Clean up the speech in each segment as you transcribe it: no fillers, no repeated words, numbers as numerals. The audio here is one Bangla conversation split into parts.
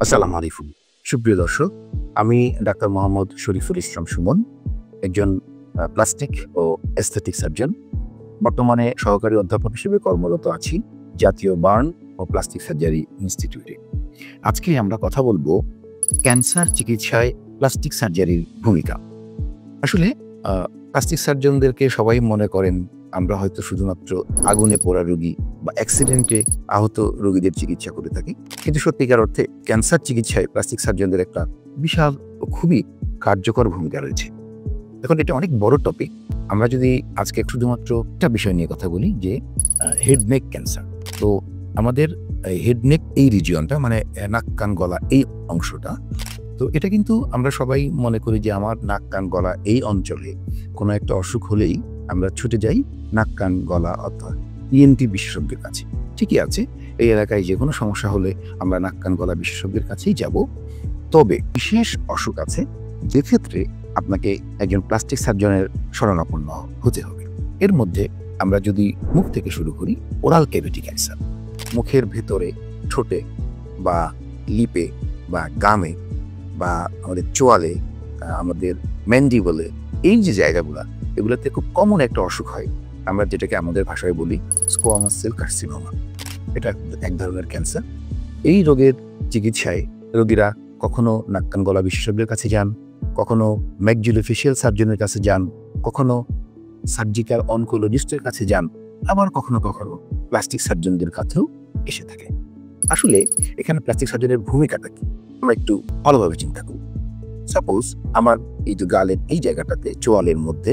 আসসালামু আলাইকুম। সুপ্রিয় দর্শক, আমি ডাক্তার মোহাম্মদ শরীফুল ইসলাম সুমন, একজন প্লাস্টিক ও এস্থেটিক সার্জন। বর্তমানে সহকারী অধ্যাপক হিসেবে কর্মরত আছি জাতীয় বার্ন ও প্লাস্টিক সার্জারি ইনস্টিটিউটে। আজকে আমরা কথা বলবো ক্যান্সার চিকিৎসায় প্লাস্টিক সার্জারির ভূমিকা। আসলে প্লাস্টিক সার্জনদেরকে সবাই মনে করেন আমরা হয়তো শুধুমাত্র আগুনে পোড়া রোগী বা অ্যাক্সিডেন্টে আহত রোগীদের চিকিৎসা করে থাকি, কিন্তু সত্যিকার অর্থে ক্যান্সার চিকিৎসায় প্লাস্টিক সার্জনদের একটা বিশাল ও খুবই কার্যকর ভূমিকা রয়েছে। এখন এটা অনেক বড় টপিক। আমরা যদি আজকে শুধুমাত্র একটা বিষয় নিয়ে কথা বলি, যে হেড নেক ক্যান্সার। তো আমাদের হেড নেক এই রিজিয়নটা, মানে নাক কান গলা এই অংশটা, তো এটা কিন্তু আমরা সবাই মনে করি যে আমার নাক কান গলা এই অঞ্চলে কোনো একটা অসুখ হলেই আমরা ছুটে যাই নাক কান গলা অর্থাৎ ইএনটি বিশেষজ্ঞের কাছে। ঠিকই আছে, এই এলাকায় যে কোনো সমস্যা হলে আমরা নাক কান গলা বিশেষজ্ঞের কাছেই যাব। তবে বিশেষ অসুখ আছে যে ক্ষেত্রে আপনাকে একজন প্লাস্টিক সার্জনের শরণাপন্ন হতে হবে। এর মধ্যে আমরা যদি মুখ থেকে শুরু করি, ওরাল ক্যাভিটি ক্যান্সার। মুখের ভেতরে, ঠোঁটে বা লিপে বা গামে বা আমাদের চোয়ালে, আমাদের ম্যান্ডিবলে, এই যে জায়গাগুলা, এগুলোতে খুব কমন একটা অসুখ হয়, আমরা যেটাকে আমাদের ভাষায় বলি স্কোয়ামাস সেল কার্সিনোমা। এটা এক ধরনের ক্যান্সার। এই রোগের চিকিৎসায় রোগীরা কখনো নাক কান গলা বিশেষজ্ঞের কাছে যান, কখনো ম্যাক্সিলোফেশিয়াল সার্জনের কাছে যান, কখনো সার্জিক্যাল অনকোলজিস্টের কাছে যান, আবার কখনো কখনো প্লাস্টিক সার্জনদের কাছেও এসে থাকে। আসলে এখানে প্লাস্টিক সার্জনের ভূমিকাটা কি, আমরা একটু ভালোভাবে চিন্তা করি। সাপোজ আমার এই যে গালের এই জায়গাটাতে, চোয়ালের মধ্যে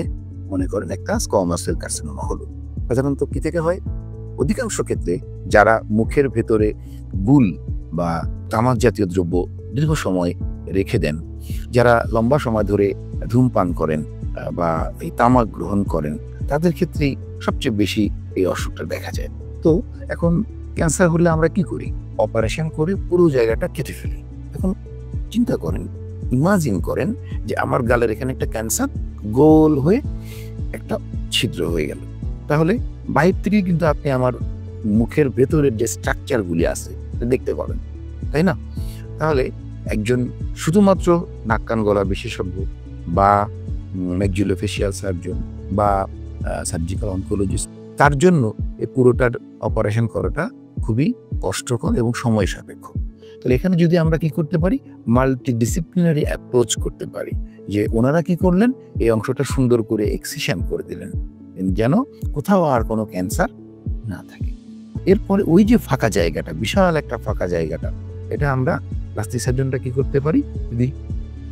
মনে করেন একটা স্কোয়ামাস সেল কার্সিনোমা হলো। সাধারণত কি থেকে হয়? অধিকাংশ ক্ষেত্রে যারা মুখের ভেতরে গুল বা তামাক জাতীয় দ্রব্য দীর্ঘ সময় রেখে দেন, যারা লম্বা সময় ধরে ধূমপান করেন বা এই তামাক গ্রহণ করেন, তাদের ক্ষেত্রেই সবচেয়ে বেশি এই অসুখটা দেখা যায়। তো এখন ক্যান্সার হলে আমরা কি করি? অপারেশন করে পুরো জায়গাটা কেটে ফেলি। এখন চিন্তা করেন, ইমাজিন করেন যে আমার গালের এখানে একটা ক্যান্সার গোল হয়ে একটা ছিদ্র হয়ে গেল। তাহলে বাইরে থেকে কিন্তু আপনি আমার মুখের ভেতরের যে স্ট্রাকচারগুলি আছে দেখতে পাবেন, তাই না? তাহলে একজন শুধুমাত্র নাক কান গলা বিশেষজ্ঞ বা ম্যাক্সিলোফেশিয়াল সার্জন বা সার্জিক্যাল অনকোলজিস্ট, তার জন্য এই পুরোটার অপারেশন করাটা খুবই কষ্টকর এবং সময় সাপেক্ষ। তাহলে এখানে যদি আমরা কি করতে পারি, মাল্টিডিসিপ্লিনারি অ্যাপ্রোচ করতে পারি, যে ওনারা কি করলেন, এই অংশটা সুন্দর করে এক্সিশন করে দিলেন যেন কোথাও আর কোনো ক্যান্সার না থাকে। এরপরে ওই যে ফাঁকা জায়গাটা, বিশাল একটা ফাঁকা জায়গাটা, এটা আমরা প্লাস্টিক সার্জনটা কি করতে পারি, যদি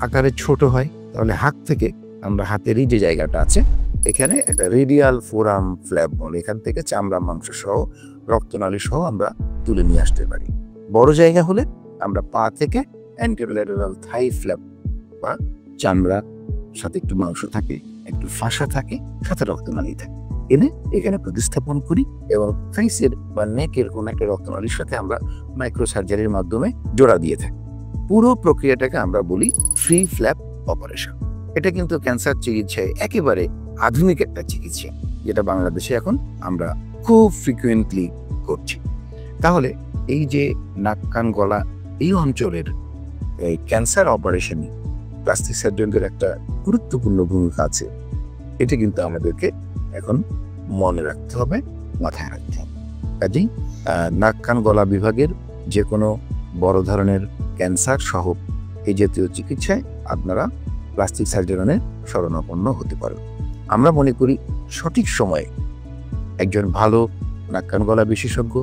আকারে ছোট হয় তাহলে হাত থেকে আমরা হাতের এই যে জায়গাটা আছে, এখানে একটা রেডিয়াল ফোরাম ফ্ল্যাপ বলে, এখান থেকে চামড়া মাংস সহ রক্তনালী সহ আমরা তুলে নিয়ে আসতে পারি। বড় জায়গা হলে আমরা পা থেকে অ্যান্টেরোল্যাটেরাল থাই ফ্ল্যাপ বা চামড়ার সাথে একটু মাংস থাকে, একটু ফাঁসা থাকে, সাথে রক্তনালী থাকে, এনে এখানে প্রতিস্থাপন করি এবং ফেসের বা নেকের কোনো একটা রক্তনালীর সাথে আমরা মাইক্রো সার্জারির মাধ্যমে জোড়া দিয়ে থাকি। পুরো প্রক্রিয়াটাকে আমরা বলি ফ্রি ফ্ল্যাপ অপারেশন। এটা কিন্তু ক্যান্সার চিকিৎসায় একেবারে আধুনিক একটা চিকিৎসা, যেটা বাংলাদেশে এখন আমরা খুব ফ্রিকুয়েন্টলি করছি। তাহলে এই যে নাক কান গলা এই অঞ্চলের এই ক্যান্সার অপারেশনে প্লাস্টিক সার্জনদের একটা গুরুত্বপূর্ণ ভূমিকা আছে, এটা কিন্তু আমাদেরকে এখন মনে রাখতে হবে, মাথায় রাখতে হবে। কাজেই নাক কান গলা বিভাগের যে কোনো বড় ধরনের ক্যান্সার সহ এই জাতীয় চিকিৎসায় আপনারা প্লাস্টিক সার্জনের শরণাপন্ন হতে পারেন। আমরা মনে করি সঠিক সময়ে একজন ভালো নাক কান গলা বিশেষজ্ঞ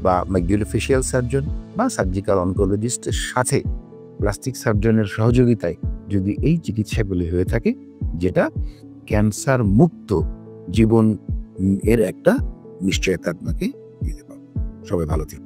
বা ম্যাক্সিলোফেশিয়াল সার্জন বা সার্জিক্যাল অনকোলজিস্টের সাথে প্লাস্টিক সার্জনের সহযোগিতায় যদি এই চিকিৎসাগুলি হয়ে থাকে, যেটা ক্যান্সার মুক্ত জীবন এর একটা নিশ্চয়তা আপনাকে দিতে পারে। সবাই ভালো থাকুন।